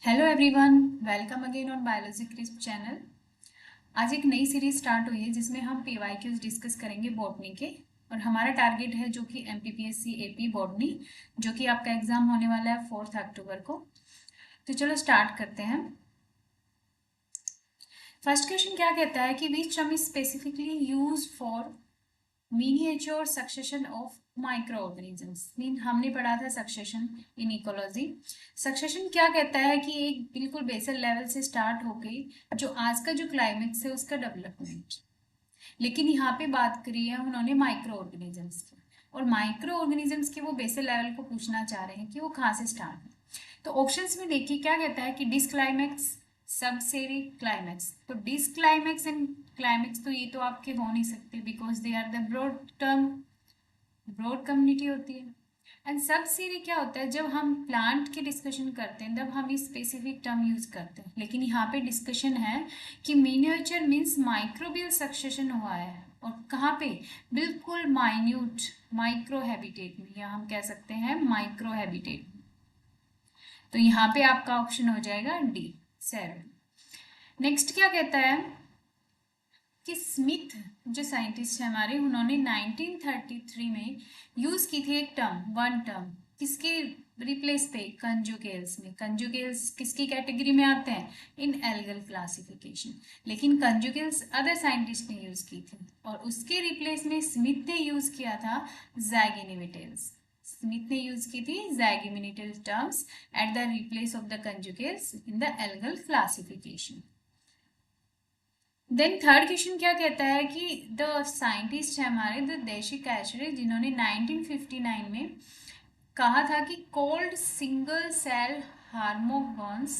Hello everyone, welcome again on biology crisp channel. आज एक नई सीरीज स्टार्ट हुई है जिसमें हम पीवाईक्यूज डिस्कस करेंगे बॉटनी के। और हमारा टारगेट है जो कि एमपीपीएससी एपी बॉटनी, जो कि आपका एग्जाम होने वाला है 4 अक्टूबर को। तो चलो स्टार्ट करते हैं। फर्स्ट क्वेश्चन क्या कहता है कि which term is specifically use for miniature succession of micro organisms. Mean हमने पढ़ा था सक्सेशन इन इकोलॉजी। सक्सेशन क्या कहता है कि एक बिल्कुल बेसल लेवल से स्टार्ट होके जो आज का जो क्लाइमेक्स है उसका डेवलपमेंट। लेकिन यहाँ पे बात करी है उन्होंने माइक्रो ऑर्गेनिजम्स की, और माइक्रो ऑर्गेनिजम्स के वो बेसल लेवल को पूछना चाह रहे हैं कि वो कहाँ से स्टार्ट है। तो ऑप्शंस में देखिए क्या कहता है कि disclimax, subsere, climax. तो डिस क्लाइमेक्स एंड क्लाइमेक्स तो ये तो आपके हो नहीं सकते because they are the broad term, broad community होती है। एंड सब सीरी क्या होता है, जब हम प्लांट की डिस्कशन करते हैं तब हम इस स्पेसिफिक टर्म यूज करते हैं। लेकिन यहाँ पे डिस्कशन है कि मिनिएचर मीन्स माइक्रोबियल सक्सेशन हुआ है, और कहाँ पे, बिल्कुल माइन्यूट माइक्रो हैबिटेट में, या हम कह सकते हैं माइक्रो हैबिटेट में। तो यहाँ पे आपका ऑप्शन हो जाएगा डी, 7। नेक्स्ट क्या कहता है कि स्मिथ जो साइंटिस्ट है हमारे, उन्होंने 1933 में यूज की थी एक टर्म, वन टर्म, किसके रिप्लेस पे, कंजुगेल्स में। कंजुगेल्स किसकी कैटेगरी में आते हैं, इन एल्गल क्लासिफिकेशन। लेकिन कंजुगेल्स अदर साइंटिस्ट ने यूज की थी, और उसके रिप्लेस में स्मिथ ने यूज किया था ज़ैगिनिमिटेल्स। स्मिथ ने यूज की थी Zygnematales terms at the replace of the Conjugales in the algal classification. Then third question क्या कहता है कि द साइंटिस्ट है हमारे द देशी कैचरे, जिन्होंने 1959 में कहा था कि called single cell hormogones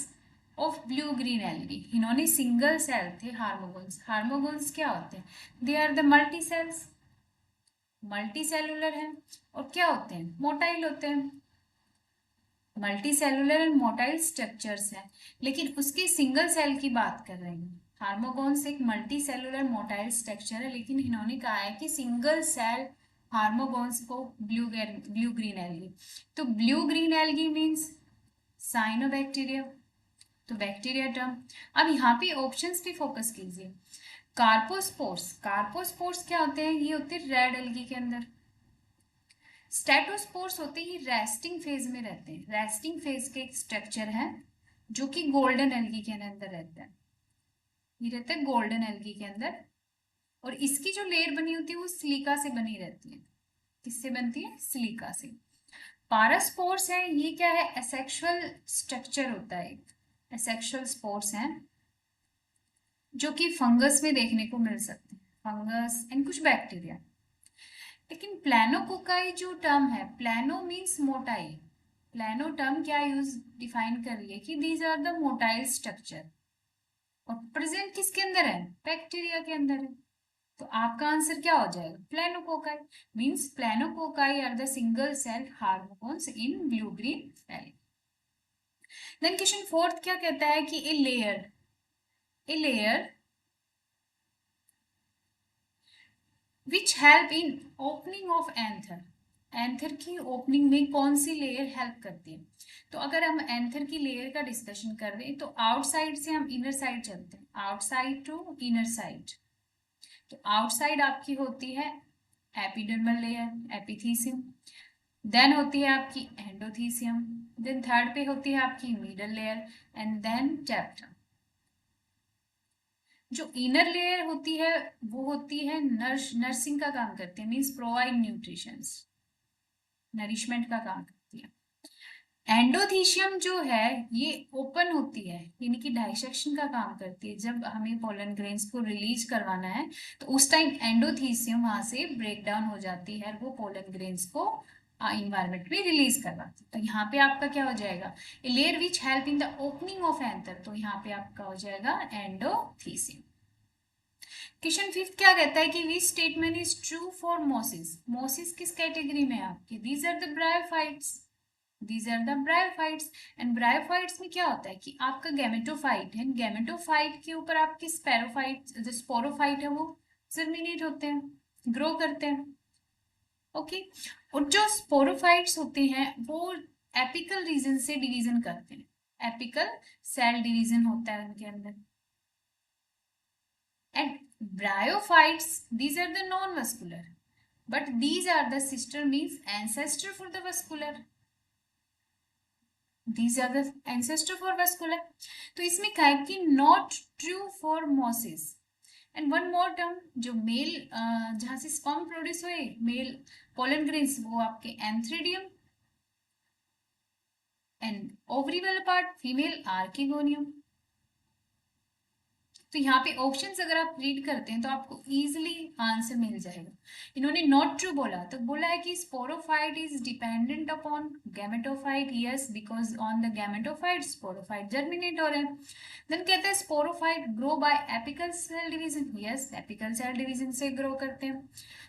of blue green algae. इन्होंने सिंगल सेल थे हार्मोगोन्स। हार्मोगोन्स क्या होते हैं, they are the multi cells, multi cellular हैं। और क्या होते हैं, मोटाइल होते हैं। Multi cellular and motile structures हैं, लेकिन उसके सिंगल सेल की बात कर रहे हैं। हार्मोगोन्स एक मल्टी सेलुलर मोटाइल स्ट्रक्चर है, लेकिन इन्होंने कहा है कि सिंगल सेल हार्मोगोन्स को ब्लू ग्रीन एल्गी। तो blue green algae means cyanobacteria, तो बैक्टीरिया टर्म। अब यहाँ पे ऑप्शंस पे फोकस कीजिए। कार्पोस्पोर्स, कार्पोस्पोर्स क्या होते हैं, ये होते हैं रेड एल्गी के अंदर। स्टेटोस्पोर्स होते ही रेस्टिंग फेज में रहते हैं। रेस्टिंग फेज के एक स्ट्रक्चर है जो कि गोल्डन एल्गी के अंदर रहता है। ये रहता है गोल्डन एल्गी के अंदर, और इसकी जो लेयर बनी होती है वो सिलिका से बनी रहती है। किससे बनती है, सिलिका से। पारास्पोर्स है, ये क्या है, एसेक्सुअल स्ट्रक्चर होता है। एसेक्सुअल स्पोर्स हैं जो कि फंगस में देखने को मिल सकते हैं, फंगस एंड कुछ बैक्टीरिया। लेकिन प्लानोकोकाई जो टर्म है, प्लानो मीन्स मोटाई। प्लानो टर्म क्या यूज डिफाइन कर रही है कि these are the motile structure, और प्रेजेंट किसके अंदर है, बैक्टीरिया के अंदर है। तो आपका आंसर क्या हो जाएगा, planococci. Means planococci are the single cell hormones in blue green cell. Then question fourth क्या कहता है कि a layer which help in opening of anther. Anther की ओपनिंग में कौन सी लेयर हेल्प करती है। तो अगर हम एंथर की लेयर का डिस्कशन कर रहे हैं तो आउटसाइड से हम इनर साइड चलते हैं, आउटसाइड टू इनर साइड। तो आउटसाइड आपकी होती है एपिडर्मल लेयर, एपिथीसियम। देन होती है आपकी एंडोथीसियम। देन थर्ड पे होती है आपकी middle layer, and then tapetum. जो इनर लेयर होती है वो होती है नर्सिंग का काम करती है, मीन्स प्रोवाइड न्यूट्रिशंस, नरिशमेंट का काम करती है। एंडोथीशियम जो है ये ओपन होती है, यानी कि डाइसेक्शन का काम करती है। जब हमें पोलन ग्रेन्स को रिलीज करवाना है तो उस टाइम एंडोथीसियम वहां से ब्रेक डाउन हो जाती है, वो पोलन ग्रेन्स को इन्वायरमेंट में रिलीज करवाती है। तो यहाँ पे आपका क्या हो जाएगा, ए layer which help in the opening of anther. तो यहाँ पे आपका हो जाएगा एंडोथीसियम। क्वेश्चन फिफ्थ क्या कहता है कि which statement is true for mosses. Mosses किस कैटेगरी में है आपके, these are the bryophytes, these are the bryophytes. And bryophytes में क्या होता है कि आपका गैमेटोफाइट है, गैमेटोफाइट के ऊपर आपके स्पेरोफाइट, जो स्पोरोफाइट है वो जर्मिनेट होते हैं, ग्रो करते हैं। ओके, और जो स्पोरोफाइट्स होते हैं वो एपिकल रीजन से डिवीजन करते हैं। एपिकल सेल डिवीजन होता है उनके अंदर। And bryophytes, these are the non-vascular, but these are the sister means ancestor for the vascular, these are the ancestor for vascular। तो इसमें क्या है कि not true for mosses. And one more term, जो मेल जहां से sperm produce हुए male pollen grains, वो आपके एंथ्रीडियम, एंड ओवरी वाला पार्ट फीमेल आर्किगोनियम। तो यहाँ पे ऑप्शंस अगर आप रीड करते हैं तो आपको इजीली आंसर मिल जाएगा। इन्होंने नॉट ट्रू बोला, तो बोला है कि sporophyte is dependent upon gametophyte, yes, because on the gametophyte sporophyte germinate हो रहे हैं। देन कहते हैं sporophyte grow by apical cell division, yes, apical cell division से ग्रो करते हैं।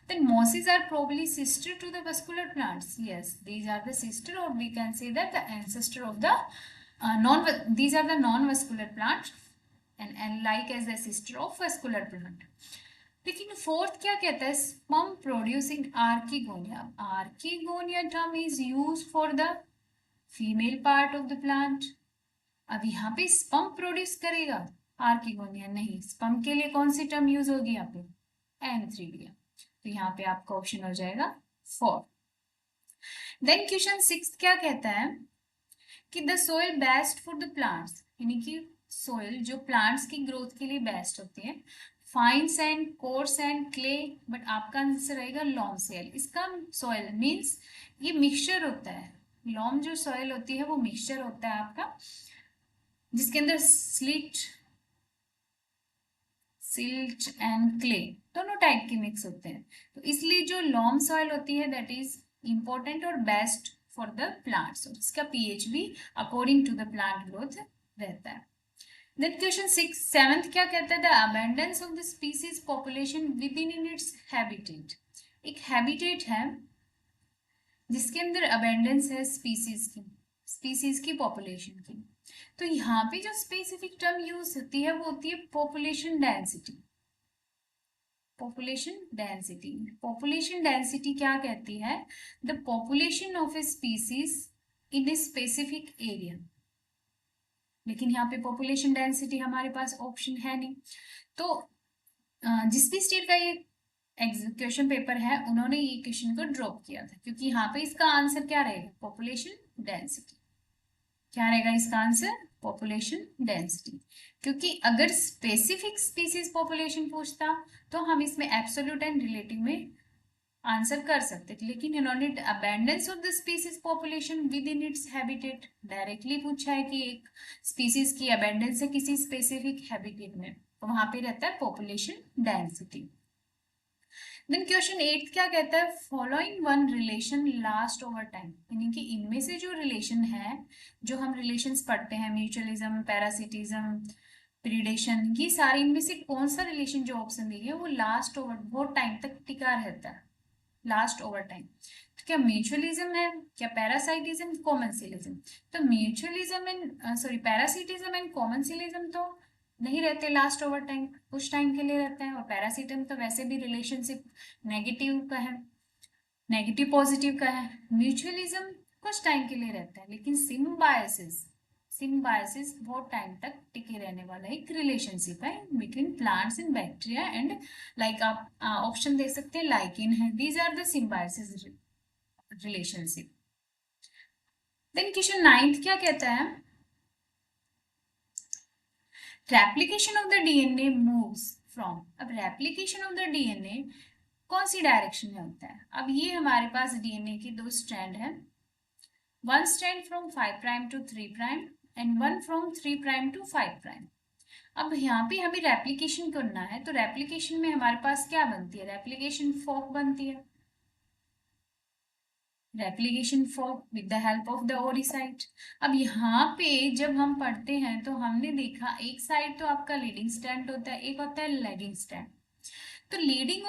Then mosses are probably sister to the vascular plants. Yes, these are the sister, or we can say that the ancestor of the these are the non-vascular plants and like as the sister of vascular plant। लेकिन fourth क्या कहता है, sperm producing archegonia. Archegonia term is use for the female part of the plant. अब यहाँ पे sperm produce करेगा archegonia नहीं, sperm के लिए कौन सी टर्म यूज होगी यहाँ पे, एंथ्रीडिया। तो यहाँ पे आपका ऑप्शन हो जाएगा 4। देन क्वेश्चन 6 क्या कहता है कि the soil best for the plants, यानी कि सोइल जो प्लांट्स की ग्रोथ के लिए बेस्ट होती है, fine sand, coarse sand, clay, but आपका आंसर रहेगा लॉम सोइल। इसका सोइल मीन्स ये मिक्सचर होता है, लॉम जो सोइल होती है वो मिक्सचर होता है आपका, जिसके अंदर सिल्ट एंड क्ले दोनों टाइप के मिक्स होते हैं। तो इसलिए जो लॉम सॉइल होती है दैट इज इंपॉर्टेंट और बेस्ट फॉर द प्लांट्स, इसका पीएच भी according to the plant growth रहता है। देन क्वेश्चन 7 क्या कहता है, the abundance of the species population within its habitat. एक हैबिटेट है जिसके अंदर अबेंडेंस है स्पीसीज की पॉपुलेशन की। तो यहाँ पे जो स्पेसिफिक टर्म यूज होती है वो होती है population density. Population density, population density क्या कहती है, the population of a species in a specific area. लेकिन यहाँ पे पॉपुलेशन डेंसिटी हमारे पास ऑप्शन है नहीं। तो जिस भी स्टेट का ये क्वेश्चन पेपर है उन्होंने ये क्वेश्चन को ड्रॉप किया था, क्योंकि यहाँ पे इसका आंसर क्या रहेगा, पॉपुलेशन डेंसिटी। क्या रहेगा इसका आंसर, पॉपुलेशन डेंसिटी। क्योंकि अगर स्पेसिफिक स्पीसीज पॉपुलेशन पूछता तो हम इसमें एब्सोल्यूट एंड रिलेटिव में आंसर कर सकते थे, लेकिन इन्होंने abundance of the species population within its habitat directly पूछा है कि एक स्पीसीज की अबेंडेंस है किसी स्पेसिफिक हैबिटेट में, तो वहां पे रहता है पॉपुलेशन डेंसिटी। देन क्वेश्चन 8 क्या कहता है, following one relation last over time, यानी कि इनमें से जो रिलेशन है, जो हम रिलेशंस पढ़ते हैं, म्यूचुअलिज्म, पैरासिटिज्म, प्रीडेशन, ये सारे इनमें से कौन सा रिलेशन जो ऑप्शन दी है वो लास्ट ओवर बहुत टाइम तक टिका रहता है, लास्ट ओवर टाइम। तो क्या म्यूचुअलिज्म है, क्या पैरासाइटिज्म, कॉमनसिलिज्म। तो म्यूचुअलिज्म एंड पैरासिटिज्म एंड कॉमनसिलिज्म तो नहीं रहते लास्ट ओवर टाइम, कुछ टाइम के लिए रहते हैं। और पैरासिटम तो वैसे भी रिलेशनशिप नेगेटिव का है, नेगेटिव पॉजिटिव का है। म्यूचुअलिज्म कुछ टाइम के लिए रहता है, लेकिन सिम्बायोसिस बहुत टाइम तक टिके रहने वाला एक रिलेशनशिप है between plants and bacteria and like आप ऑप्शन दे सकते हैं लाइकिन है, these are the symbiosis relationship. Then question 9 क्या कहता है, replication of the DNA moves from. अब रेप्लिकेशन ऑफ द डीएनए कौन सी डायरेक्शन में होता है, अब ये हमारे पास डीएनए की 2 स्ट्रैंड है, one strand from 5 prime to 3 prime and one from 3 prime to 5 prime. अब यहाँ पे हमें रेप्लिकेशन करना है, तो रेप्लिकेशन में हमारे पास क्या बनती है, रेप्लिकेशन फॉर्क बनती है, replication fork with the help of the ori site. अब यहाँ पे जब हम पढ़ते हैं तो हमने देखा एक साइड तो आपका लीडिंग स्ट्रैंड होता है, एक होता है लैगिंग स्ट्रैंड। तो लीडिंग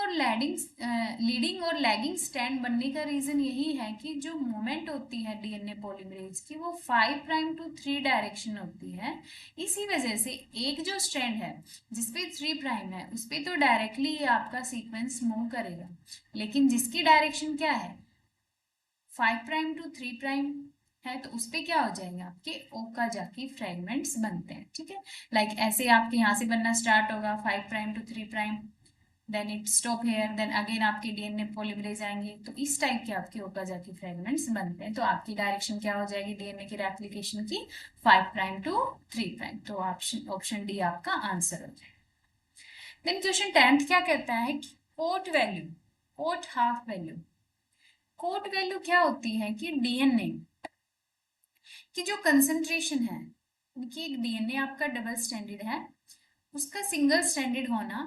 और लैगिंग स्ट्रैंड बनने का रीजन यही है कि जो मूवमेंट होती है डीएनए पॉलीमरेज की वो 5 प्राइम टू 3 डायरेक्शन होती है। इसी वजह से एक जो स्ट्रैंड है जिसपे 3 प्राइम है उस पे तो डायरेक्टली आपका सीक्वेंस मूव करेगा, लेकिन जिसकी डायरेक्शन क्या है 5 प्राइम टू 3 प्राइम, है तो उस पे क्या हो जाएंगे, आपके ओकाजाकी फ्रेगमेंट्स बनते हैं, ठीक है। लाइक ऐसे आपके यहाँ से बनना स्टार्ट होगा 5 prime to 3 prime, then it stop here, then again आपके डीएनए पॉलीमरेज आएंगे, तो इस टाइप के आपके ओकाजाकी फ्रेगमेंट्स बनते हैं। तो आपकी डायरेक्शन क्या हो जाएगी डीएनए की रेप्लिकेशन की, 5 प्राइम टू 3 प्राइम। तो ऑप्शन डी आपका आंसर हो जाएगा। देन क्वेश्चन 10th क्या कहता है कि cot value, cot half value. Cot value क्या होती है कि डीएनए कि जो कंसंट्रेशन है, देखिए एक डीएनए आपका डबल स्टैंडर्ड है, उसका सिंगल स्टैंडर्ड होना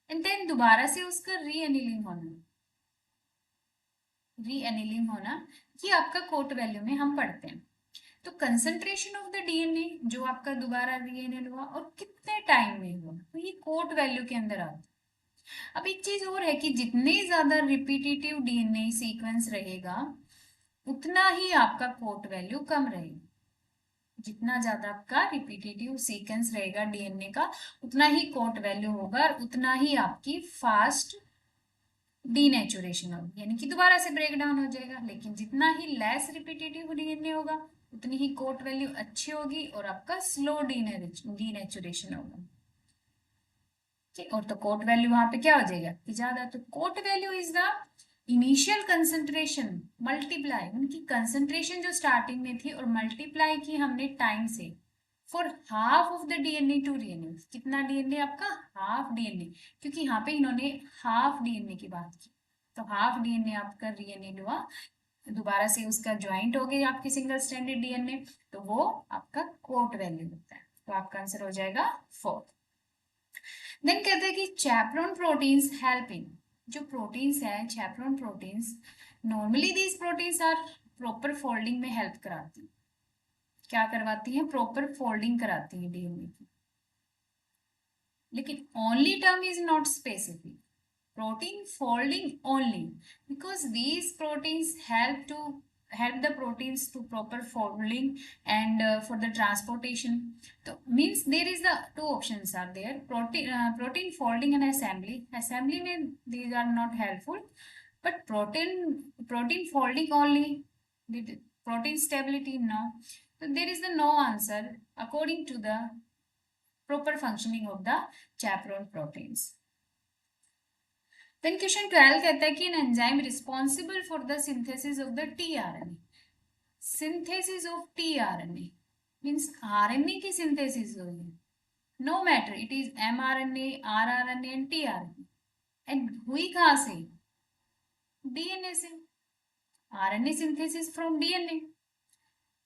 एंड देन दोबारा से उसका रीएनिलिंग होना, ये आपका कोट वैल्यू में हम पढ़ते हैं। तो कंसंट्रेशन ऑफ द डीएनए जो आपका दोबारा रीएनिल हुआ और कितने टाइम में हुआ, तो ये कोट वैल्यू के अंदर आता है। अब एक चीज और है कि जितने ज्यादा रिपीटेटिव डीएनए सीक्वेंस रहेगा उतना ही आपका कोट वैल्यू कम रहेगा। जितना ज्यादा आपका रिपीटेटिव सीक्वेंस रहेगा डीएनए का उतना ही कोट वैल्यू होगा और उतना ही आपकी फास्ट डीनेचुरेशन होगी, यानी कि दोबारा से ब्रेक डाउन हो जाएगा। लेकिन जितना ही लेस रिपीटेटिव डीएनए होगा उतनी ही कोट वैल्यू अच्छी होगी और आपका स्लो डीनेचुरेशन होगा, ठीक। और तो कोट वैल्यू वहां पे क्या हो जाएगा कि ज्यादा, तो cot value is the initial concentration multiply, उनकी कंसंट्रेशन जो स्टार्टिंग में थी और मल्टीप्लाई की हमने टाइम से for half of the DNA to reanneal. कितना डीएनए आपका, हाफ डीएनए, क्योंकि यहाँ पे इन्होंने हाफ डीएनए की बात की, तो हाफ डीएनए आपका रीएनए हुआ, दोबारा से उसका ज्वाइंट हो गया आपके सिंगल स्टैंडर्ड डीएनए, तो वो आपका कोट वैल्यू होता है। तो आपका आंसर हो जाएगा 4। देन कहते हैं कि चैपरॉन प्रोटीन्स हेल्प इन, जो प्रोटीन्स है chaperone proteins, normally these proteins are proper folding में हेल्प कराती है। क्या करवाती है, प्रॉपर फोल्डिंग कराती है डीएनए की। लेकिन only term is not specific, protein folding only, because these proteins help the proteins to proper folding and for the transportation. So means there is the two options are there, protein folding and assembly में these are not helpful, but protein folding only, the protein stability no. So there is the no answer according to the proper functioning of the chaperone proteins. Then question 12 कहता है कि an enzyme responsible for the synthesis of the tRNA, synthesis of tRNA means RNA की synthesis हो रही है, no matter it is mRNA, rRNA and tRNA, and हुई कहाँ से, DNA से, RNA synthesis from DNA,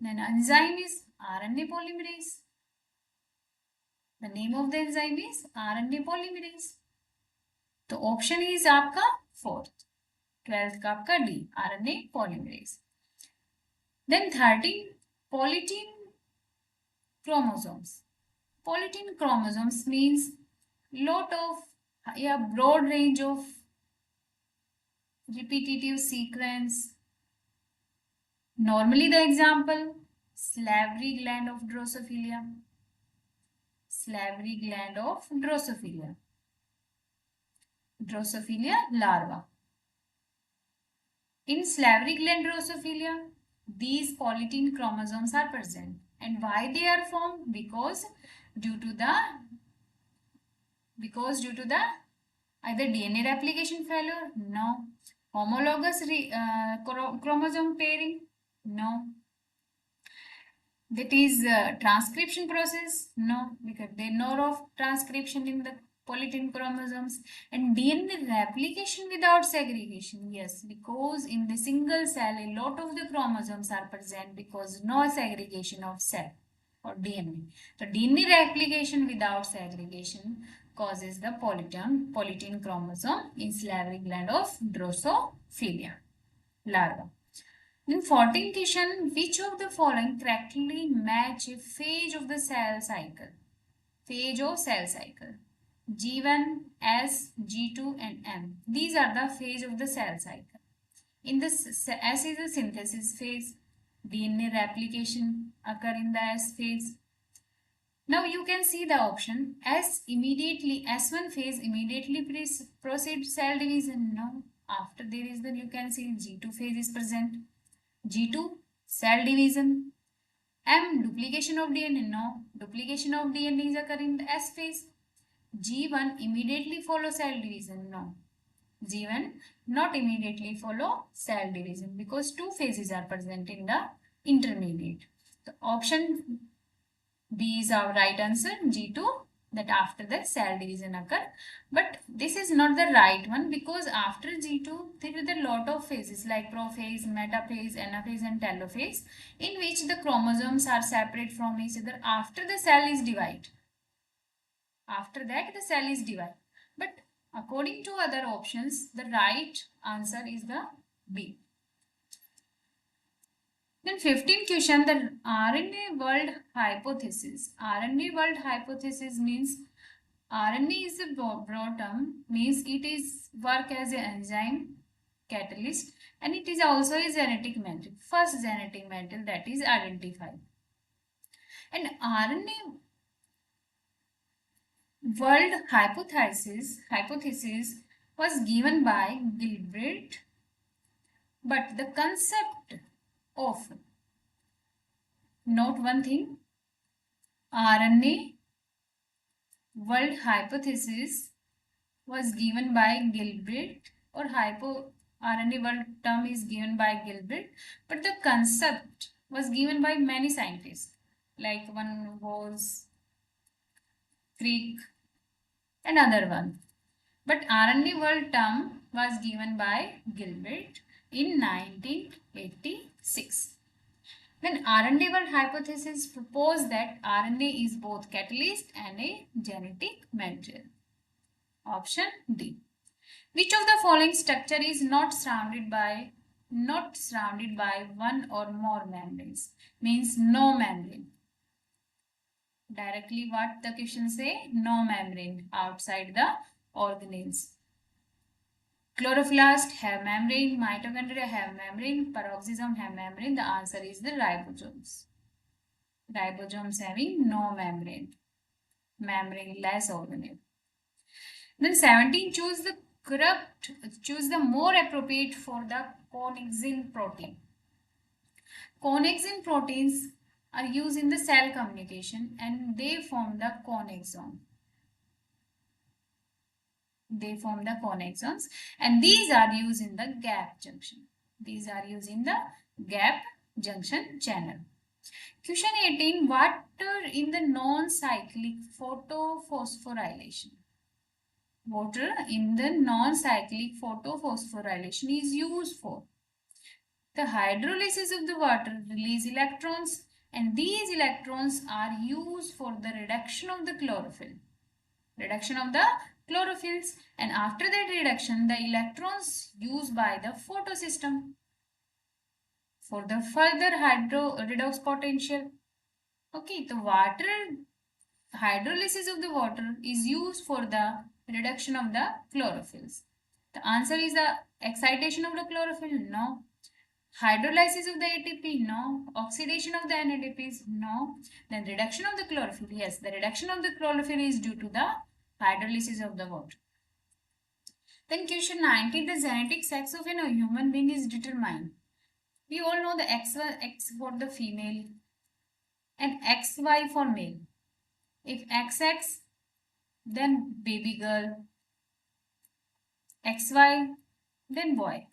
then enzyme is RNA polymerase, the name of the enzyme is RNA polymerase. तो option is आपका 4th, 12th का आपका डी, RNA polymerase. Then 13 polytene chromosomes, polytene chromosomes means lot of या broad range of repetitive sequence. Normally the example salivary gland of Drosophila, salivary gland of Drosophila, Drosophila larva. In salivary gland Drosophila, these polytene chromosomes are present. And why they are formed? Because due to the either DNA replication failure, no. Homologous chromosome pairing, no. That is transcription process, no, because there are of transcription in the polytene chromosomes. And DNA replication without segregation, yes, because in the single cell a lot of the chromosomes are present because no segregation of cell or DNA. So DNA replication without segregation causes the polytene chromosome in salivary gland of Drosophila larva. In 14th question, which of the following correctly match a phase of the cell cycle? Phase of cell cycle. G1, S, G2 and M. These are the phase of the cell cycle. In this, S is the synthesis phase. DNA replication occur in the S phase. Now you can see the option S1 phase immediately proceeds cell division. No. After there is the, you can see G2 phase is present. G2 Cell division. M. Duplication of DNA. No. Duplication of DNA is occurring in the S phase. G1 immediately follow cell division. No. G1 not immediately follow cell division because two phases are present in the intermediate. The option B is our right answer. G2, that after the cell division occur. But this is not the right one because after G2 there are a lot of phases like prophase, metaphase, anaphase and telophase in which the chromosomes are separate from each other after the cell is divided. After that the cell is divided. But according to other options, the right answer is the B. Then 15th question, the RNA world hypothesis. RNA world hypothesis means RNA is a broad term, means it is work as an enzyme, catalyst, and it is also a genetic material, first genetic material that is identified. And RNA world hypothesis was given by Gilbert, but the concept of, note one thing, RNA world hypothesis was given by Gilbert, or RNA world term is given by Gilbert, but the concept was given by many scientists, like one was Crick and other one. But RNA world term was given by Gilbert in 1986. Then RNA world hypothesis proposed that RNA is both catalyst and a genetic material. Option D. Which of the following structure is not surrounded by one or more membranes? Means no membrane. Directly what the question say? No membrane outside the organelles. Chloroplast have membrane, mitochondria have membrane, peroxisome have membrane. The answer is the ribosomes. Ribosomes having no membrane, membraneless organelle. Then 17, choose the more appropriate for the connexin protein. Connexin proteins are used in the cell communication and they form the connexon. They form the connexons and these are used in the gap junction. These are used in the gap junction channel. Question 18. Water in the non-cyclic photophosphorylation. Water in the non-cyclic photophosphorylation is used for the hydrolysis of the water, release electrons, and these electrons are used for the reduction of the chlorophyll. Reduction of the chlorophylls, and after that reduction the electrons used by the photosystem for the further redox potential. Okay, the hydrolysis of the water is used for the reduction of the chlorophylls. The answer is the excitation of the chlorophyll? No. Hydrolysis of the ATP? No. Oxidation of the NADPs? No. Then reduction of the chlorophyll? Yes, the reduction of the chlorophyll is due to the hydrolysis of the water. Then question 19, the genetic sex of a human being is determined. We all know the X for the female and XY for male. If XX, then baby girl, XY, then boy.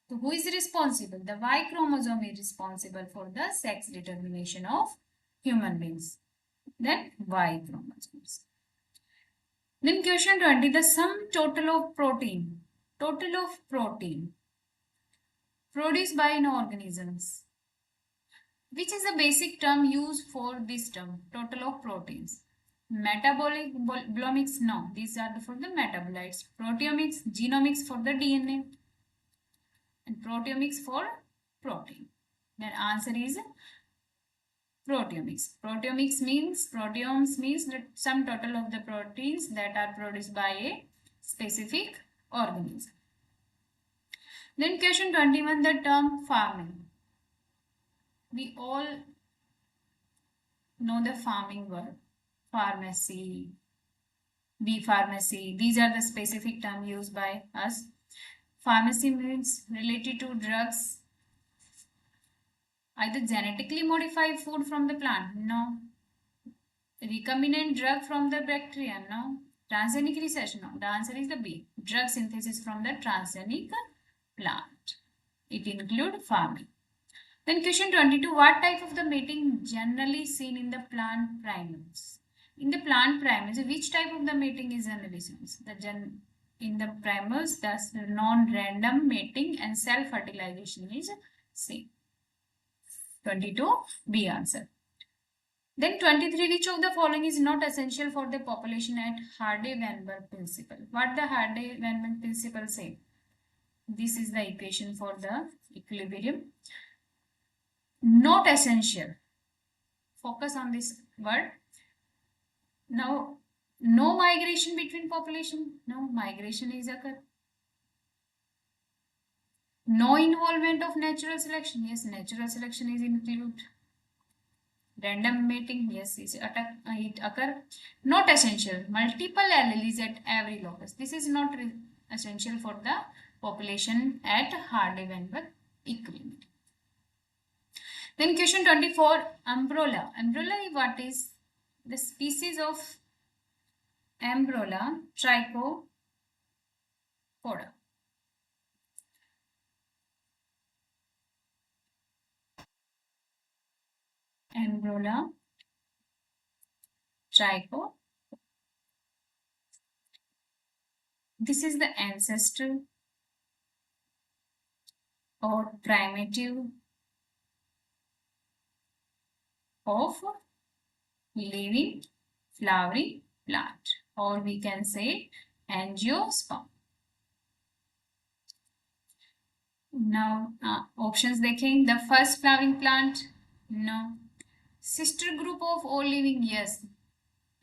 So who is responsible? The Y chromosome is responsible for the sex determination of human beings. Then Y chromosomes. Then question 20, the sum total of protein produced by organisms. Which is the basic term used for this term, total of proteins? Metabolomics? No, these are for the metabolites. Proteomics, genomics for the DNA, and proteomics for protein. Then answer is proteomics. Proteomics means, proteomes means the sum total of the proteins that are produced by a specific organism. Then question 21, the term farming. We all know the farming word. Pharmacy, bee pharmacy. These are the specific terms used by us. Pharmacy means related to drugs. Either genetically modified food from the plant? No. Recombinant drug from the bacteria? No. Transgenic research? No. The answer is the B. Drug synthesis from the transgenic plant. It includes farming. Then question 22. What type of the mating generally seen in the plant primates? In the plant primates, which type of the mating is generally seen? In the primates, the non-random mating and self-fertilization is seen. 22, B answer. Then 23, which of the following is not essential for the population at Hardy-Weinberg principle? What the Hardy-Weinberg principle say? This is the equation for the equilibrium. Not essential. Focus on this word. Now, no migration between population. No, migration is occur. No involvement of natural selection. Yes, natural selection is included. Random mating. Yes, it occur. Not essential. Multiple alleles at every locus. This is not essential for the population at Hardy-Weinberg equilibrium. Then question 24, Ambrola. Ambrola, what is the species of Ambrola trichopoda? Ambrola trichopoda. This is the ancestor or primitive of living flowering plant, or we can say angiosperm. Now options देखें. The first flowering plant? No. Sister group of all living? Yes.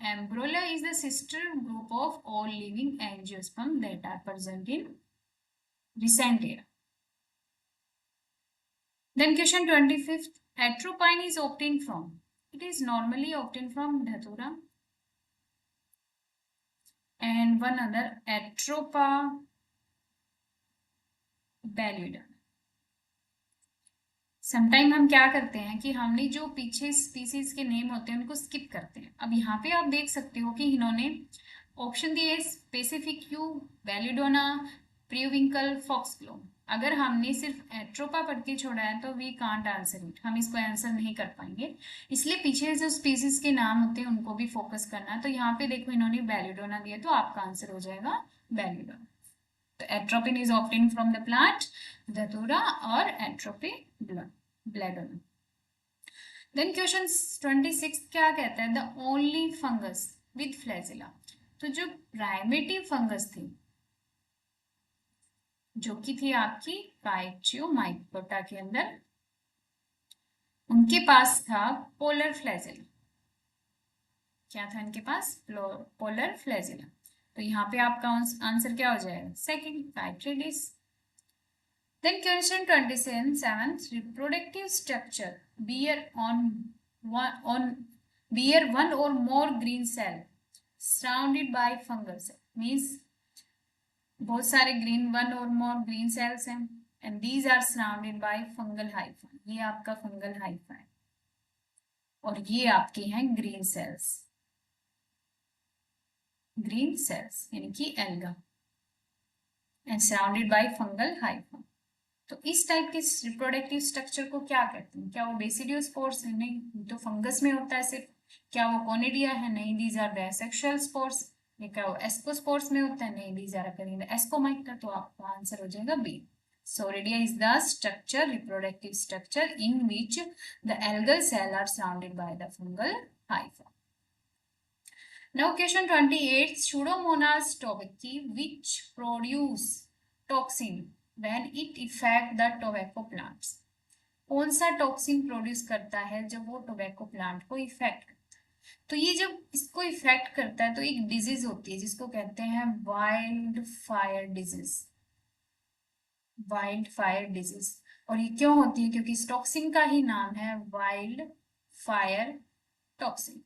Ambrola is the sister group of all living angiosperm that are present in recent era. Then question 25th. Atropine is obtained from? It is normally obtained from Dhatura and one other Atropa pallida. Sometime हम क्या करते हैं कि हमने जो पीछे species के name होते हैं उनको स्किप करते हैं. अब यहाँ पे आप देख सकते हो कि इन्होंने ऑप्शन दिए स्पेसिफिक यू, बेलिडोना, प्रिविंकल, फॉक्सग्लोम. अगर हमने सिर्फ एट्रोपा पढ़ के छोड़ा है तो वी कांट आंसर इट. हम इसको आंसर नहीं कर पाएंगे. इसलिए पीछे जो स्पीसीज के नाम होते हैं उनको भी फोकस करना है. तो यहाँ पे देखो इन्होंने बेलिडोना दिया तो आपका आंसर हो जाएगा बेलिडोना. तो atropine is obtained from the plant धतूरा और एट्रोपी ब्लेडोना. देन क्वेश्चन 26 क्या कहता है? The only fungus with flagella. तो जो प्राइमेटिव फंगस थी जो कि थी आपकी पाइचियोमाइकोटा के अंदर, उनके पास था पोलर फ्लैजिला. क्या था इनके पास? Polar flagella. तो यहाँ पे आपका आंसर क्या हो जाएगा? Second, पाइट्रिडिस. Then question 27, reproductive structure bear one or more green cell surrounded by fungal cell. Means बहुत सारे one or more green cells हैं and these are surrounded by fungal hypha. ये आपका fungal hypha है और ये आपके हैं green cells. Green cells यानी कि alga and surrounded by fungal hypha. तो इस टाइप के रिप्रोडक्टिव स्ट्रक्चर को क्या कहते हैं? क्या वो बेसिडियोस्पोर्स है? नहीं, तो फंगस में होता है सिर्फ. क्या वो कोनिडिया है? नहीं, these are the asexual spores. ये क्या वो एस्कोस्पोर्स में होता है? नहीं, these are occurring in the Ascomycota. तो आपका आंसर हो जाएगा B. Soredia is the structure, reproductive structure in which the algal cell are surrounded by the fungal hypha. Now question 28, Pseudomonas tobacci which produce toxin when it affect the tobacco plants. कौन सा toxin produce करता है जब वो tobacco plant को effect करता है? तो ये जब इसको इफेक्ट करता है तो एक डिजीज होती है जिसको कहते हैं wild fire disease. Wild fire disease. और ये क्यों होती है? क्योंकि इस टॉक्सिन का ही नाम है वाइल्ड फायर टॉक्सिन.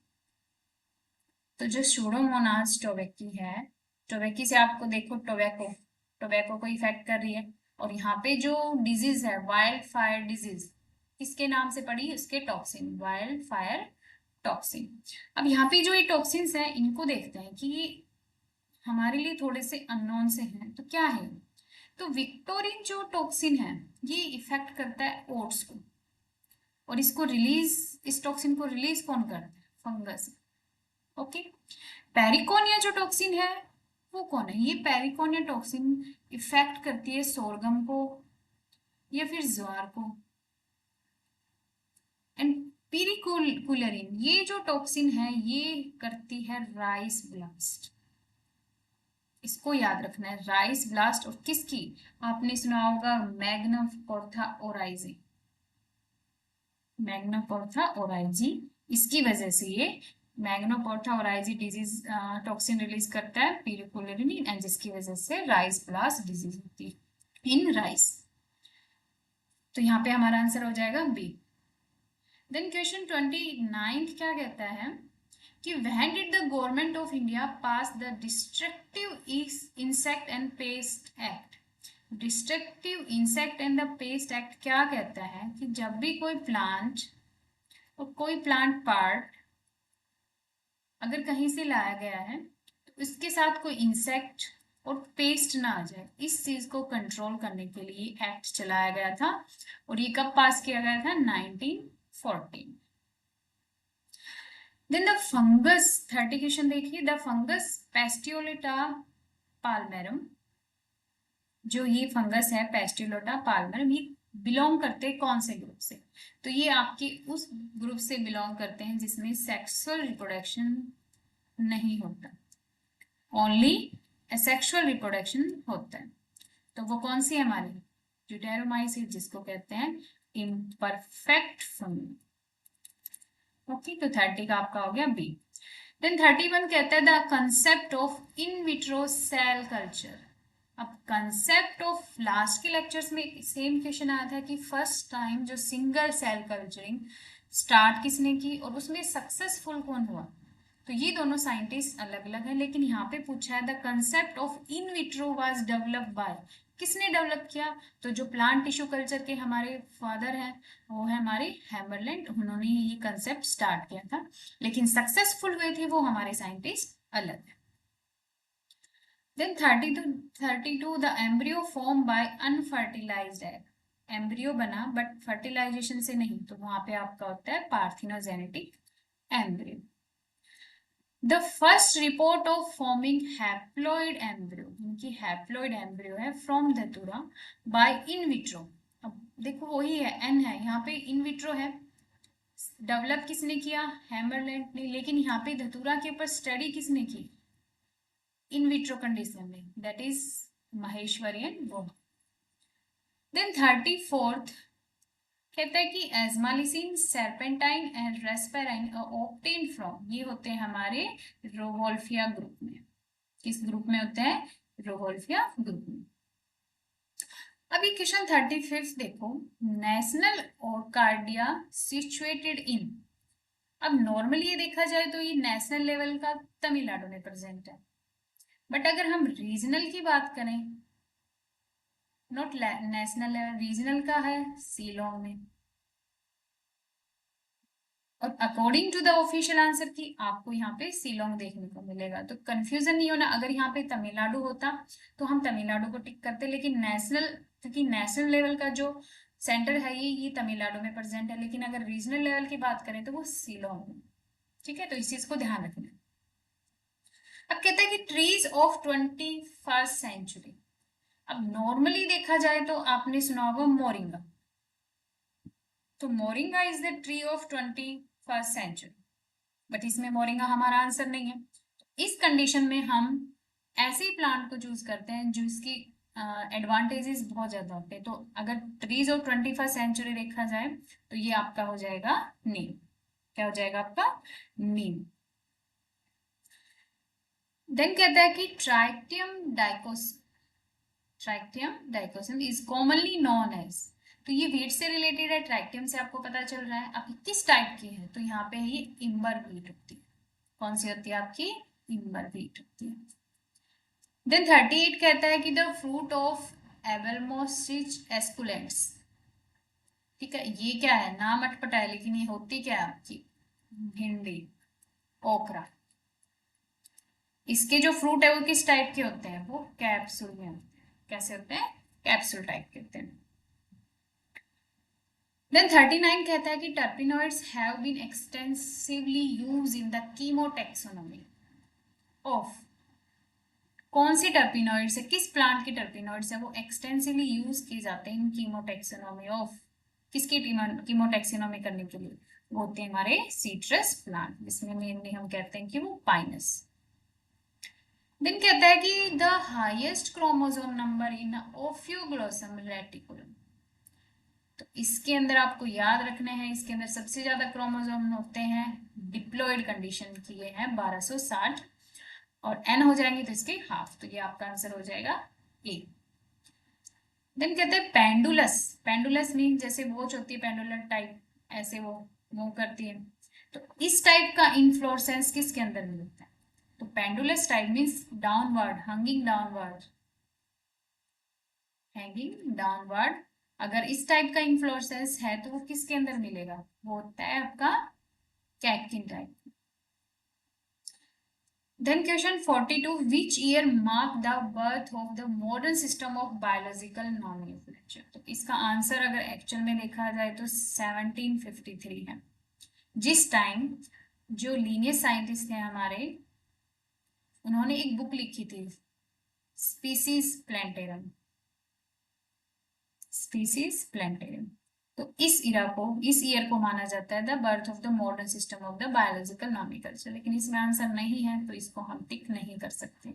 तो जो Pseudomonas tobacci है, टोबैकी से आपको देखो टोबैको को इफेक्ट कर रही है. और यहाँ पे जो डिजीज है वाइल्ड फायर डिजीज, किसके नाम से पड़ी, उसके टॉक्सिन, वाइल्ड फायर टॉक्सिन। अब यहाँ पे जो ये टॉक्सिन्स हैं इनको देखते हैं कि ये हमारे लिए थोड़े से अननोन से हैं, तो क्या है। तो विक्टोरिन जो टॉक्सिन है ये इफेक्ट करता है ओट्स को, और इसको रिलीज, इस टॉक्सिन को रिलीज कौन करता है, फंगस। ओके। पेरिकोनिया जो टॉक्सिन है वो कौन है, ये पेरिकोनिया टॉक्सिन इफेक्ट करती है सोरगम को या फिर ज्वार को। एंड पिरिकुलरिन ये जो टॉक्सिन है ये करती है राइस ब्लास्ट। इसको याद रखना है, राइस ब्लास्ट, और किसकी, आपने सुना होगा मैग्नापोर्था ओराइजी, मैग्नापोर्था ओराइजी, इसकी वजह से ये मैग्नापोर्था ओराइजी डिजीज टॉक्सिन रिलीज करता है पिरिकुलरिन, एंड जिसकी वजह से राइस ब्लास्ट डिजीज होती है इन राइस। तो यहाँ पे हमारा आंसर हो जाएगा बी। देन क्वेश्चन 29 क्या कहता है कि when did the government of India pass the Destructive Insect and Pest Act? Destructive insect and the paste act क्या कहता है कि जब भी कोई प्लांट और कोई प्लांट पार्ट अगर कहीं से लाया गया है तो इसके साथ कोई इंसेक्ट और पेस्ट ना आ जाए, इस चीज को कंट्रोल करने के लिए एक्ट चलाया गया था। और ये कब पास किया गया था, 1914। देन द फंगस, 30 क्वेश्चन देखिए, द फंगस पेस्टियोलेटा पाल्मेरम, जो ये फंगस है पेस्टियोलेटा पाल्मेरम, ये बिलोंग करते हैं कौन से ग्रुप से, तो ये आपके उस ग्रुप से बिलोंग करते हैं जिसमें सेक्सुअल रिप्रोडक्शन नहीं होता, ओनली एसेक्सुअल रिप्रोडक्शन होता है। तो वो कौन सी है हमारी, ड्यूटेरोमाइसिस, जिसको कहते हैं इम्परफेक्ट फंगस। ओके, तो 30 का आपका हो गया बी। देन 31 कहता है the concept of in vitro cell culture. अब कंसेप्ट ऑफ, लास्ट के लेक्चर्स में सेम क्वेश्चन आया था कि फर्स्ट टाइम जो सिंगल सेल कल्चरिंग स्टार्ट किसने की और उसमें सक्सेसफुल कौन हुआ, तो ये दोनों साइंटिस्ट अलग अलग हैं, लेकिन यहाँ पे पूछा है the concept of in vitro was developed by, किसने डेवलप किया, तो जो प्लांट टिश्यू कल्चर के हमारे फादर हैं वो है हमारे हैमरलैंड, उन्होंने ये कंसेप्ट स्टार्ट किया था, लेकिन सक्सेसफुल हुए थे वो हमारे साइंटिस्ट अलग है। Then 32 the embryo form by unfertilized egg, embryo बना बट फर्टिलाइजेशन से नहीं, तो वहां पे आपका होता है parthenogenetic embryo. The first report of forming haploid embryo, इनकी हैप्लॉइड एम्ब्रियो है from Datura by in vitro. अब देखो वही है, एन है यहाँ पे, इन विट्रो है, डेवलप किसने किया, हैमरलैंड ने, लेकिन यहाँ पे धतूरा के ऊपर स्टडी किसने की, इन विट्रो कंडीशन में, दैट इज महेश्वरियन वो। देन 34th कहता है कि एजमालिसिन, सर्पेंटाइन एंड रेस्पेराइन ऑब्टेन फ्रॉम, ये होते हैं हमारे रोवोल्फिया ग्रुप में, किस ग्रुप में होते हैं, रोवोल्फिया ग्रुप में। अभी क्वेश्चन 35 देखो, नेशनल ऑर्कार्डिया सिचुएटेड इन, अब नॉर्मली ये देखा जाए तो ये नेशनल लेवल का तमिलनाडु में प्रेजेंट है, बट अगर हम रीजनल की बात करें, नॉट नेशनल लेवल, रीजनल का है शिलोंग में। और according to the official answer key आपको यहाँ पे शिलोंग देखने को मिलेगा, तो कंफ्यूजन नहीं होना, अगर यहाँ पे तमिलनाडु होता तो हम तमिलनाडु को टिक करते, लेकिन नेशनल, क्योंकि नेशनल लेवल का जो सेंटर है ये तमिलनाडु में प्रेजेंट है, लेकिन अगर रीजनल लेवल की बात करें तो वो शिलोंग में। ठीक है, तो इस चीज को ध्यान रखना। अब कहते हैं कि ट्रीज ऑफ 21st सेंचुरी, अब नॉर्मली देखा जाए तो आपने सुना होगा मोरिंगा, तो moringa is the tree of 21st century, but इसमें मोरिंगा हमारा आंसर नहीं है। इस कंडीशन में हम ऐसे प्लांट को चूज करते हैं जो इसकी एडवांटेजेस बहुत ज्यादा होते हैं, तो अगर ट्रीज ऑफ 21st सेंचुरी देखा जाए तो ये आपका हो जाएगा नीम। क्या हो जाएगा आपका, नीम। देन कहता है कि ट्राइक्टियम डाइकोसिम इज कॉमनली नोन एज, तो ये वीट से रिलेटेड है, ट्राइक्टियम से आपको पता चल रहा है। अब किस टाइप की है, तो यहाँ पे है ये इम्बर वीट होती है, कौन सी होती है आपकी, इम्बर वीट होती है। देन 38 कहता है कि द फ्रूट ऑफ एबलमोसिच एस्कुलेंट्स, ठीक है, ये क्या है, नाम अटपटा है लेकिन ये होती क्या है आपकी भिंडी, ओकरा। इसके जो फ्रूट है वो किस टाइप के होते हैं, वो कैप्सूल में होते हैं। कैसे होते हैं, कैप्सूल टाइप के होते हैं। देन 39 कहता है कि terpenoids have been extensively use in the chemotaxonomy of, कौन सी टर्पिनॉइड्स है, किस प्लांट के टर्पिनॉइड्स है वो एक्सटेंसिवली यूज किए जाते हैं इन कीमोटेक्सोनॉमी ऑफ, किसकी कीमोटेक्सोनॉमी करने के लिए, वो होते हैं हमारे सीट्रस प्लांट, जिसमें मेनली हम कहते हैं कि वो पाइनस। देन कहता है कि the highest chromosome number in Ophioglossum reticulatum, तो इसके अंदर आपको याद रखने हैं, इसके अंदर सबसे ज्यादा क्रोमोसोम होते हैं, डिप्लॉइड कंडीशन की ये है 1260, और एन हो जाएंगे तो इसके हाफ, तो ये आपका आंसर हो जाएगा ए। देन कहते हैं पेंडुलस, पेंडुलस मीन जैसे वॉच होती है पेंडुलर टाइप, ऐसे वो मूव करती है, तो इस टाइप का इन्फ्लोरेसेंस किसके अंदर मिलता है, तो pendulous type means downward, hanging downward, hanging downward, अगर इस टाइप का इन्फ्लोरेसेंस है तो वो किसके अंदर मिलेगा, वो होता है आपका catkin type. Then question 42, which year marked the birth of the modern system of biological nomenclature? तो इसका आंसर अगर एक्चुअल में देखा जाए तो 1753 है, जिस टाइम जो लीनियस साइंटिस्ट थे हमारे, उन्होंने एक बुक लिखी थी स्पीसीज प्लांटेरम, स्पीसीज प्लांटेरम, तो इस ईयर को माना जाता है the birth of the modern system of the biological nomenclature, लेकिन इसमें आंसर नहीं है तो इसको हम टिक नहीं कर सकते।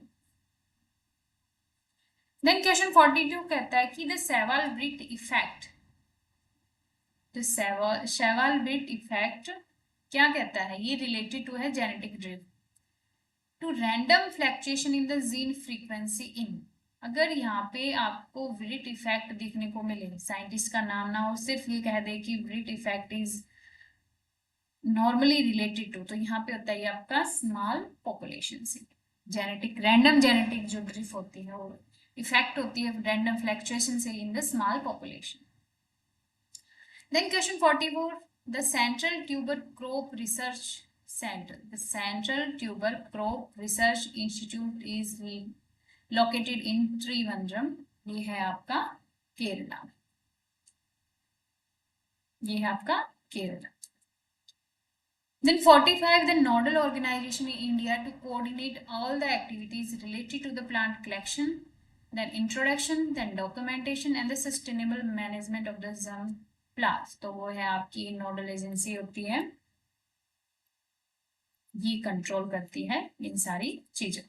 देन क्वेश्चन 42 कहता है कि the Sewall Wright effect, the Sewall Wright effect क्या कहता है, ये रिलेटेड टू है genetic drift to random fluctuation in the gene frequency in, अगर यहाँ पे आपको ब्रिट इफेक्ट देखने को मिले, साइंटिस्ट का नाम ना हो, सिर्फ ये कह दे कि breed effect is normally related to, तो यहाँ पे होता है आपका स्मॉल पॉपुलेशन से, जेनेटिक रैंडम जेनेटिक जो ड्रिफ्ट होती है वो इफेक्ट होती है रैंडम फ्लक्चुएशन से in the small population. Then question 44, the central tuber crop research centre, the central tuber crop research institute is located in Trivandrum, ये है आपका केरला, ये है आपका Kerala. Then 45, the nodal organization in India to coordinate all the activities related to the plant collection, then introduction, then documentation and the sustainable management of the ZAM plants, तो वो है आपकी नोडल एजेंसी होती है, ये कंट्रोल करती है इन सारी चीजों।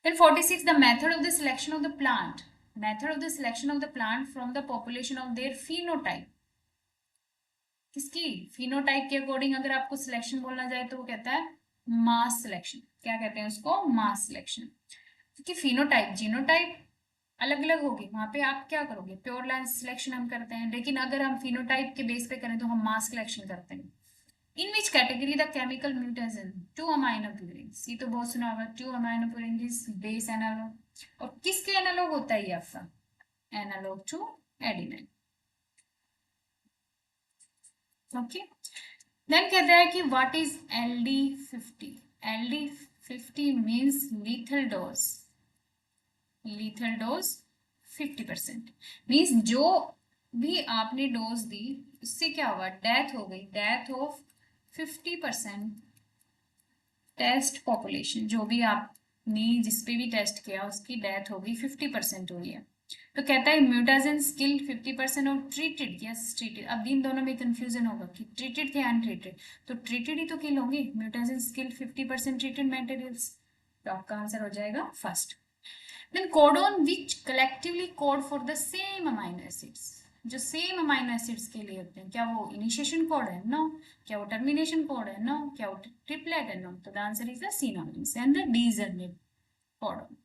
Then 46, the method of the selection of the plant, method of the selection of the plant from the population of their phenotype, किसकी फिनोटाइप के अकॉर्डिंग अगर आपको सिलेक्शन बोलना जाए तो वो कहता है मास सिलेक्शन, क्या कहते हैं उसको, मास सिलेक्शन, क्योंकि फिनोटाइप जीनोटाइप अलग अलग होगी, वहां पे आप क्या करोगे, प्योर लाइन सिलेक्शन हम करते हैं, लेकिन अगर हम फिनोटाइप के बेस पे करें तो हम मास सिलेक्शन करते हैं। In which category the chemical mutation two amino purines, ये तो बहुत सुना होगा, two amino purines base analogue, और किसके एनालॉग होता है ये आपका, analogue to adenine, okay. Then कहता है कि what is LD50, LD50 means lethal dose, lethal dose 50%, means जो भी आपने डोज दी उससे क्या हुआ, डेथ हो गई, डेथ ऑफ 50% टेस्ट पॉपुलेशन, जो भी आपने जिस पे भी टेस्ट किया उसकी डेथ हो गई 50% हुई है, तो कहता है म्यूटाजन स्किल 50% और ट्रीटेड, यस ट्रीटेड, अब इन दोनों में कंफ्यूजन होगा कि ट्रीटेड थे अनट्रीटेड, तो ट्रीटेड ही तो किल होंगे, म्यूटाजन स्किल 50% ट्रीटेड मटेरियल्स, तो आपका आंसर हो जाएगा first. Then codon which collectively code for the same amino acids, जो सेम अमाइनो एसिड्स के लिए होते हैं, क्या वो इनिशिएशन कोड है, नो, क्या वो टर्मिनेशन कोड है, नो, क्या वो ट्रिपलेट है, नो, तो the answer is the synonyms and the degenerate codon.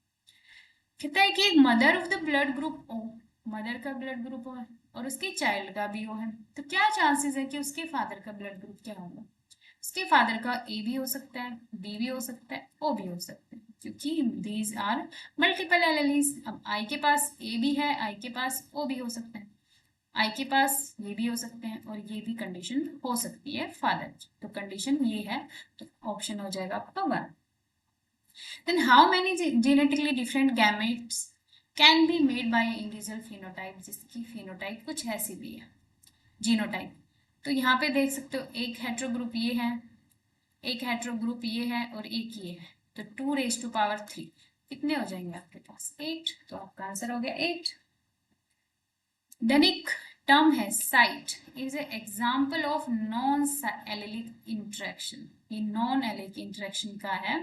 कहता है कि एक mother of the blood group O, mother का ब्लड ग्रुप ओ है और उसके चाइल्ड का भी ओ है, तो क्या चांसेस है कि उसके फादर का ब्लड ग्रुप क्या होगा, उसके फादर का ए भी हो सकता है, बी भी हो सकता है, ओ भी हो सकता है, क्योंकि दीज आर मल्टीपल एलेलीज, अब आई के पास ए भी है, आई के पास ओ भी हो सकता है, आई के पास ये भी हो सकते हैं और ये भी कंडीशन हो सकती है फादर, तो कंडीशन ये है, तो ऑप्शन हो जाएगा आपका 1। Then how many genetically different gametes can be made by individual phenotype, जिसकी फिनोटाइप कुछ ऐसी भी है, जीनोटाइप। तो यहाँ पे देख सकते हो एक हेट्रो ग्रुप ये है, एक हेट्रो ग्रुप ये है और एक ये है, तो 2⁻³ कितने हो जाएंगे आपके पास 8, तो आपका आंसर हो गया 8। देन एक टर्म है site, is a example of non allylic interaction. ये नॉन एलिलिक इंटरेक्शन का है,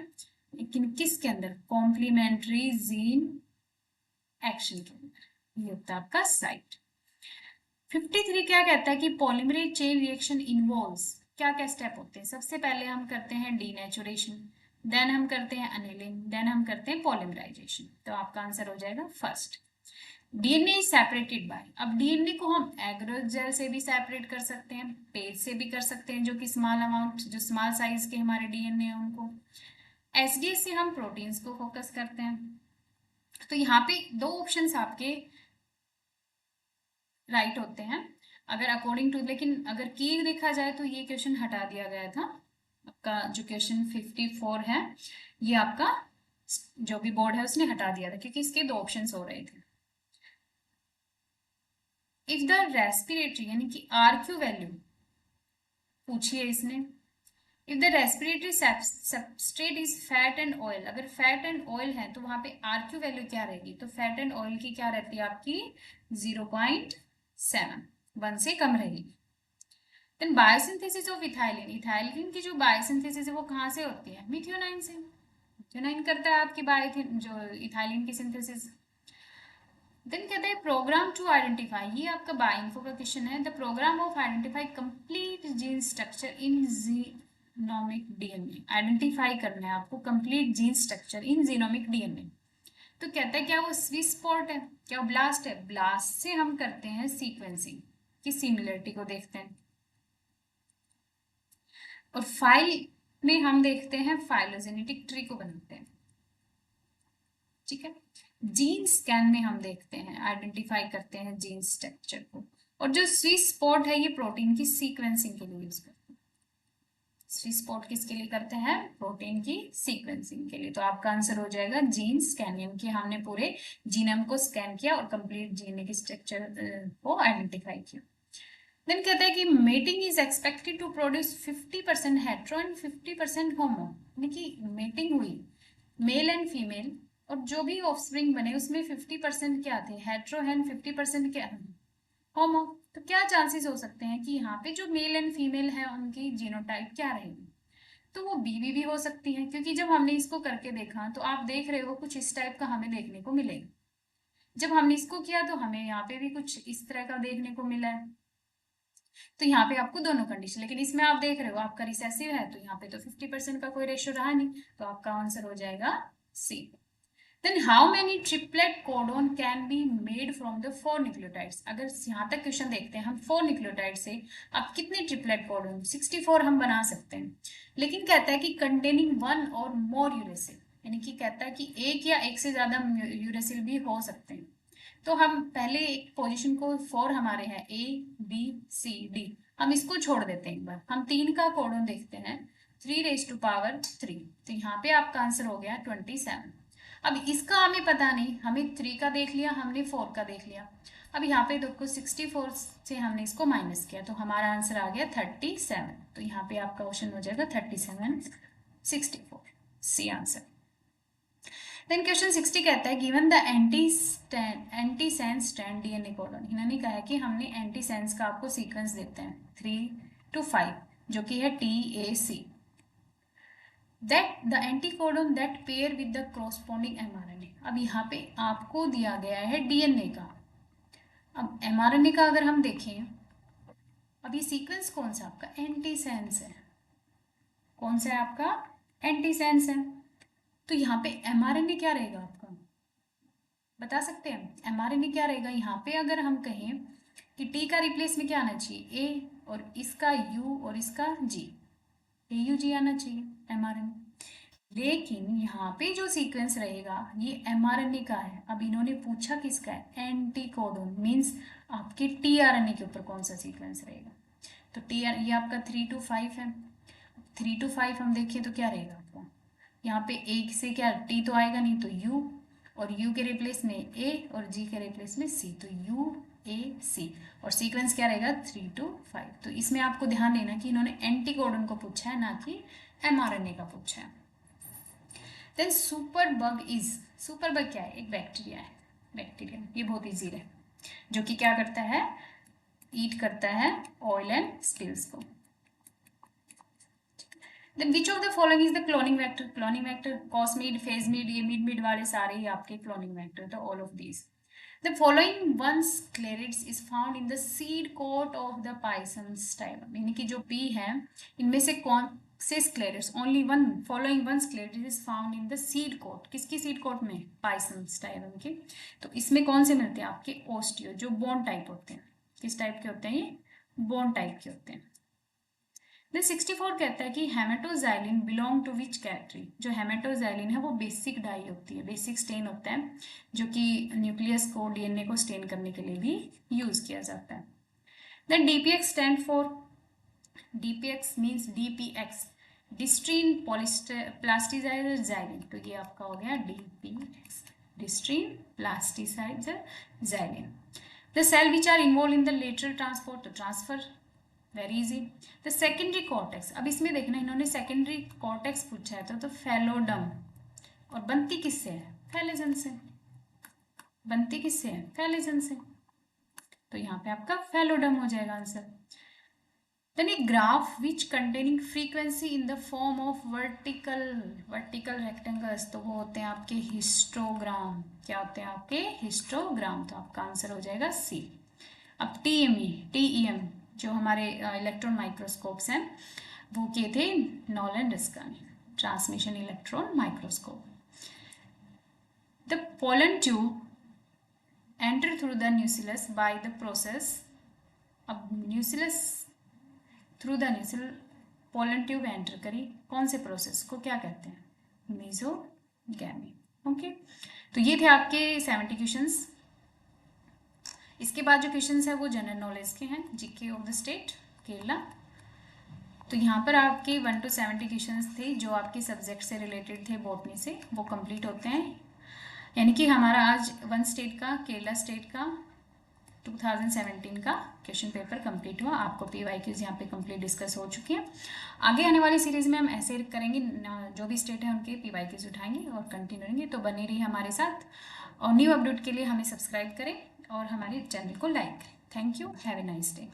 लेकिन किसके अंदर, कॉम्प्लीमेंट्री जीन एक्शन के अंदर, ये होता है आपका साइट। 53 क्या कहता है कि पॉलीमरेज चेन रिएक्शन इन्वॉल्व्स, क्या क्या स्टेप होते हैं। सबसे पहले हम करते हैं डीनेचुरेशन, देन हम करते हैं अनेलिंग, देन हम करते हैं पॉलीमराइजेशन, तो आपका आंसर हो जाएगा first. DNA is separated by, अब डीएनए को हम एग्रो जेल से भी सेपरेट कर सकते हैं, पेज से भी कर सकते हैं, जो कि स्मॉल अमाउंट, जो स्मॉल साइज के हमारे डीएनए हैं उनको। एसडीएस से हम प्रोटीन्स को फोकस करते हैं। तो यहाँ पे दो ऑप्शंस आपके राइट होते हैं अगर अकॉर्डिंग टू, लेकिन अगर की देखा जाए तो ये क्वेश्चन हटा दिया गया था आपका, जो क्वेश्चन 54 है ये आपका जो भी बोर्ड है उसने हटा दिया था, क्योंकि इसके दो ऑप्शंस हो रहे थे। इफ द रेस्पिरेटरी यानी कि आरक्यू वैल्यू पूछिए इसने, if the respiratory substrate is fat and oil, अगर फैट एंड ऑयल है तो वहां पे आरक्यू वैल्यू क्या रहेगी, तो फैट एंड ऑयल की क्या रहती है आपकी 0.7, 1 से कम रहेगी। Then biosynthesis of ethylene, ethylene की जो बायोसिंथेसिस है वो कहाँ से होती है, मिथ्योनाइन से, मिथ्योनाइन करता है आपकी बायो जो इथाइलिन की सिंथेसिस। देन कहते हैं प्रोग्राम टू आइडेंटिफाई, ये आपका बायोइंफो का क्वेश्चन है, the program of identify complete gene structure in genomic DNA, identify करना है आपको complete gene structure in genomic DNA. तो कहता है क्या वो स्विस स्पॉट है, क्या ब्लास्ट है, ब्लास्ट से हम करते हैं सीक्वेंसिंग की सिमिलरिटी को देखते हैं, और फाइल में हम देखते हैं फाइलोजेनेटिक ट्री को बनाते हैं, ठीक है। जीन स्कैन में हम देखते हैं, आइडेंटिफाई करते हैं जीन स्ट्रक्चर को, और जो स्विस स्पॉट है ये प्रोटीन की सीक्वेंसिंग के लिए यूज करते हैं। स्विस स्पॉट किसके लिए करते हैं, प्रोटीन की सीक्वेंसिंग के लिए, तो आपका आंसर हो जाएगा जीन स्कैनिंग, कि हमने पूरे जीनोम को स्कैन किया और कंप्लीट जीन की स्ट्रक्चर को आइडेंटिफाई किया। देन कहता है कि mating is expected to produce 50% hetero and 50% homo, यानी कि मेटिंग हुई मेल एंड फीमेल और जो भी ऑफस्प्रिंग बने उसमें 50% क्या थे हेट्रो एंड 50% क्या होमो, तो क्या चांसेस हो सकते हैं कि यहाँ पे जो मेल एंड फीमेल है उनकी जीनोटाइप क्या रहेगी, तो वो बीवी भी हो सकती है, क्योंकि जब हमने इसको करके देखा तो आप देख रहे हो कुछ इस टाइप का हमें देखने को मिलेगा, जब हमने इसको किया तो हमें यहाँ पे भी कुछ इस तरह का देखने को मिला है, तो यहाँ पे आपको दोनों कंडीशन, लेकिन इसमें आप देख रहे हो आपका रिसेसिव है तो यहाँ पे तो 50% का कोई रेशियो रहा नहीं, तो आपका आंसर हो जाएगा C. Then how many triplet codon can be made from the 4 nucleotides, अगर यहाँ तक क्वेश्चन देखते हैं हम 4 न्यूक्लियोटाइड से आप कितने ट्रिपलेट कोडोन, 64 हम बना सकते हैं, लेकिन कहता है कि कंटेनिंग 1 और मोर यूरेसिल, यानी कि कहता है कि एक या एक से ज्यादा यूरेसिल भी हो सकते हैं। तो हम पहले एक पोजीशन को 4 हमारे हैं A B C D, हम इसको छोड़ देते हैं, एक बार हम 3 का कोडोन देखते हैं 3⁻3, तो यहाँ पे आपका आंसर हो गया 27। अब इसका हमें पता नहीं, हमें 3 का देख लिया, हमने 4 का देख लिया, अब यहाँ पे देखो 64 से हमने इसको माइनस किया तो हमारा आंसर आ गया 37, तो यहाँ पे आपका ऑप्शन हो जाएगा 37 64 सी आंसर। देन क्वेश्चन 60 कहता है given the antisense strand DNA codon, इन्होंने कहा है कि हमने एंटीसेंस का आपको सीक्वेंस देते हैं 3 to 5 जो कि है TAC, that the एंटीकोडन that pair with the corresponding mRNA. अब यहाँ पे आपको दिया गया है डीएनए का, अब एमआरएनए का अगर हम देखें, अब ये सीक्वेंस कौन सा आपका एंटीसेंस है, कौन सा है आपका एंटीसेंस है, तो यहाँ पे एमआरएनए क्या रहेगा आपका बता सकते हैं, एमआरएनए क्या रहेगा यहाँ पे, अगर हम कहें कि टी का रिप्लेस में क्या आना चाहिए ए और इसका यू और इसका जी, AUG आना चाहिए एमआरएनए, लेकिन यहाँ पे जो सीक्वेंस रहेगा ये mRNA का है। अब इन्होंने पूछा किसका है, एंटीकोडोन, मीन्स आपके tRNA के ऊपर कौन सा सीक्वेंस रहेगा। तो TR ये आपका 3 to 5 है। 3 to 5 हम देखें तो क्या रहेगा आपको, यहाँ पे एक से क्या T तो आएगा नहीं, तो U, और U के रिप्लेस में A और G के रिप्लेस में C, तो UAC, और सीक्वेंस क्या रहेगा 3 to 5। तो इसमें आपको ध्यान देना कि इन्होंने एंटीकोडन को पूछा है, ना कि mRNA का पूछा है। देन सुपरबग इज, सुपरबग क्या है, एक बैक्टीरिया है, बैक्टीरिया, ये बहुत इजी है, जो कि क्या करता है, ईट करता है ऑयल एंड स्पिल्स को। Then which of the following is the cloning vector? Cloning vector, cosmid, phasmid, amidmid वाले सारे ही आपके cloning vector, तो all of these. The following one sclerids is found in the seed coat of the Pisum stylum. यानी कि जो P है, इनमें से कौन से sclerids? Only one following one sclerid is found in the seed coat. किसकी seed coat में? Pisum stylum की। तो इसमें कौन से मिलते हैं आपके osteo, जो bone type होते हैं। किस टाइप के होते हैं ये? bone type के होते हैं। देन 64 कहता है कि haematoxylin belong to which category. जो हेमेटोजाइलिन है वो बेसिक डाई होती है, बेसिक स्टेन होता है, जो कि न्यूक्लियस को, डीएनए को स्टेन करने के लिए भी यूज किया जाता है। Then DPX stand for, DPX means DPX, distyrene plasticiser xylene, तो ये आपका हो गया DPX, distyrene plasticiser xylene. The cell which are involve in the lateral transport, तो transfer, very easy. The secondary cortex, अब इसमें देखना इन्होंने सेकेंडरी कॉर्टेक्स पूछा है, तो फेलोडम, और बनती किससे है, फेलिजन से, बनती किससे है, फेलिजन से, तो यहाँ पे आपका फेलोडम हो जाएगा answer. Then a graph which containing frequency in the form of vertical rectangles, तो वो होते हैं आपके हिस्टोग्राम। क्या होते हैं आपके, हिस्टोग्राम, तो आपका आंसर हो जाएगा सी। अब TEM जो हमारे इलेक्ट्रॉन माइक्रोस्कोप्स हैं वो किए थे नॉलन रिस्का ने, transmission electron microscope. The pollen tube enter through the nucleus by the process, अब nucleus through the nucleus pollen tube enter करी, कौन से प्रोसेस को क्या कहते हैं, मेसोगैमी। ओके, तो ये थे आपके 70 क्वेश्चंस। इसके बाद जो क्वेश्चंस है वो जनरल नॉलेज के हैं, GK of the state Kerala. तो यहाँ पर आपके 1 to 70 क्वेश्चंस थे जो आपके सब्जेक्ट से रिलेटेड थे, बॉटनी से, वो कंप्लीट होते हैं। यानी कि हमारा आज 1 स्टेट का, केरला स्टेट का 2017 का क्वेश्चन पेपर कंप्लीट हुआ। आपको PYQs यहाँ पे कंप्लीट डिस्कस हो चुकी हैं। आगे आने वाली सीरीज़ में हम ऐसे करेंगे, जो भी स्टेट है उनके PYQs उठाएंगे और कंटिन्यू रहेंगे, तो बने रहिए हमारे साथ। और न्यू अपडेट के लिए हमें सब्सक्राइब करें और हमारे चैनल को लाइक करें। Thank you, have a nice day.